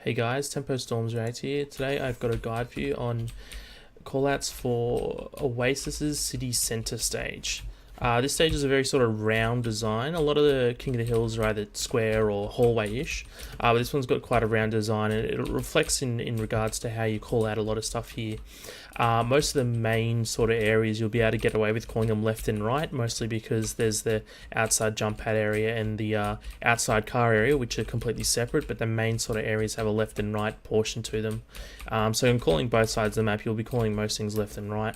Hey guys, Tempo Storms React here. Today I've got a guide for you on callouts for Oasis's city centre stage. This stage is a very sort of round design. A lot of the King of the Hills are either square or hallway-ish, but this one's got quite a round design, and it reflects in regards to how you call out a lot of stuff here. Most of the main sort of areas you'll be able to get away with calling them left and right, mostly because there's the outside jump pad area and the outside car area, which are completely separate, but the main sort of areas have a left and right portion to them. So in calling both sides of the map, you'll be calling most things left and right.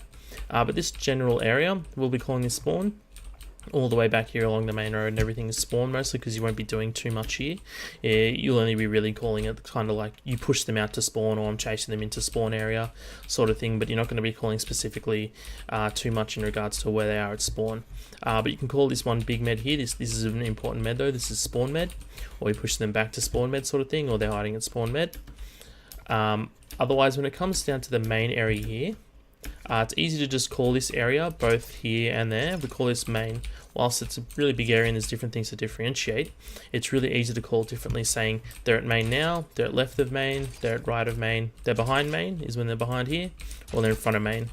But this general area, we'll be calling this spawn. All the way back here along the main road, and everything is spawn, mostly because you won't be doing too much here. You'll only be really calling it kind of like you push them out to spawn, or I'm chasing them into spawn area sort of thing, but you're not going to be calling specifically too much in regards to where they are at spawn. But you can call this one big med here. This is an important med though. This is spawn med, or you push them back to spawn med sort of thing, or they're hiding at spawn med. Otherwise, when it comes down to the main area here, it's easy to just call this area both here and there. We call this main. Whilst it's a really big area and there's different things to differentiate, it's really easy to call differently, saying they're at main now, they're at left of main, they're at right of main, they're behind main is when they're behind here, or they're in front of main.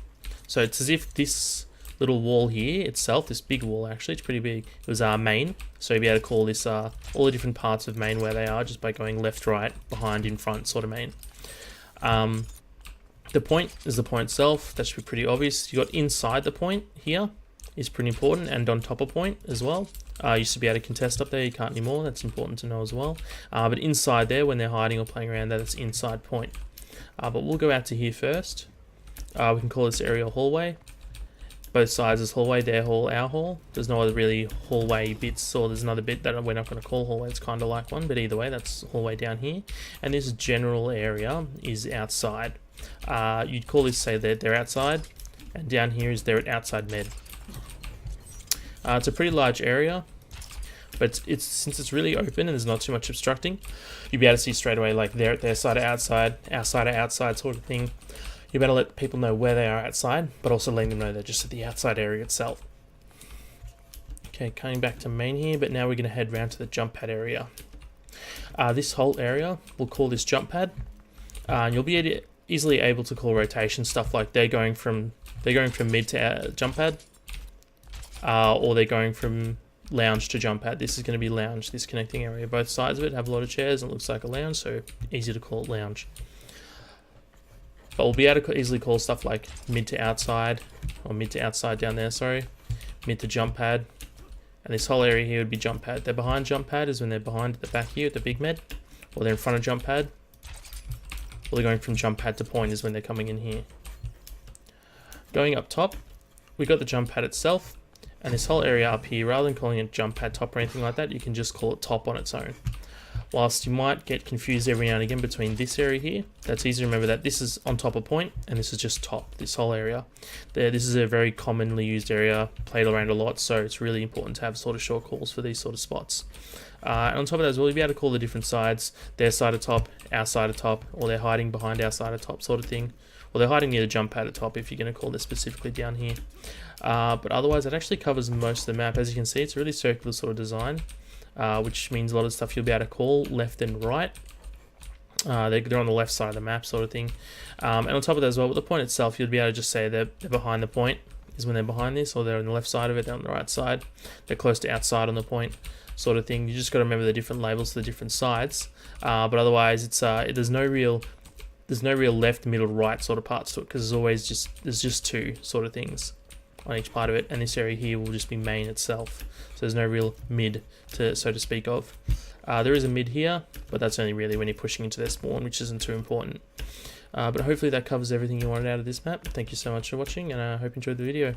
So it's as if this little wall here itself, this big wall actually, it's pretty big, it was our main. So you'll be able to call this all the different parts of main where they are just by going left, right, behind, in front sort of main. The point is the point itself. That should be pretty obvious. You got inside the point here is pretty important, and on top of point as well. You used to be able to contest up there, you can't anymore. That's important to know as well. But inside there, when they're hiding or playing around there, that's inside point. But we'll go out to here first. We can call this area hallway. Both sides is hallway, their hall, our hall. There's no other really hallway bits, or there's another bit that we're not going to call hallway. It's kind of like one, but either way, that's hallway down here. And this general area is outside. You'd call this, say that they're outside, and down here is they're at outside med. It's a pretty large area, but since it's really open and there's not too much obstructing, you'll be able to see straight away like they're at their side of outside, our side of outside sort of thing. You better let people know where they are outside, but also letting them know they're just at the outside area itself. Okay, coming back to main here, but now we're going to head round to the jump pad area. This whole area, we'll call this jump pad. You'll be easily able to call rotation stuff like they're going from mid to jump pad, or they're going from lounge to jump pad. This is going to be lounge, this connecting area. Both sides of it have a lot of chairs and it looks like a lounge, so easy to call it lounge. But we'll be able to easily call stuff like mid to outside, or mid to outside down there, sorry, mid to jump pad, and this whole area here would be jump pad. They're behind jump pad is when they're behind at the back here at the big med, or they're in front of jump pad, or they're going from jump pad to point is when they're coming in here. Going up top, we got the jump pad itself, and this whole area up here, rather than calling it jump pad top or anything like that, you can just call it top on its own. Whilst you might get confused every now and again between this area here, that's easy to remember that this is on top of point and this is just top, this whole area. This is a very commonly used area, played around a lot, so it's really important to have sort of short calls for these sort of spots. And on top of that as well, you'll be able to call the different sides, their side of top, our side of top, or they're hiding behind our side of top sort of thing. Or they're hiding near the jump pad at top if you're going to call this specifically down here. But otherwise, it actually covers most of the map. As you can see, it's a really circular sort of design. Which means a lot of stuff you'll be able to call left and right. They're on the left side of the map sort of thing. And on top of that as well, with the point itself, you'll be able to just say they're behind the point is when they're behind this, or they're on the left side of it, they're on the right side. They're close to outside on the point sort of thing. You just got to remember the different labels for the different sides. But otherwise, it's there's no real left, middle, right sort of parts to it, because there's just two sort of things on each part of it, and this area here will just be main itself, so there's no real mid so to speak of. There is a mid here, but that's only really when you're pushing into their spawn, which isn't too important. But hopefully that covers everything you wanted out of this map. Thank you so much for watching, and I hope you enjoyed the video.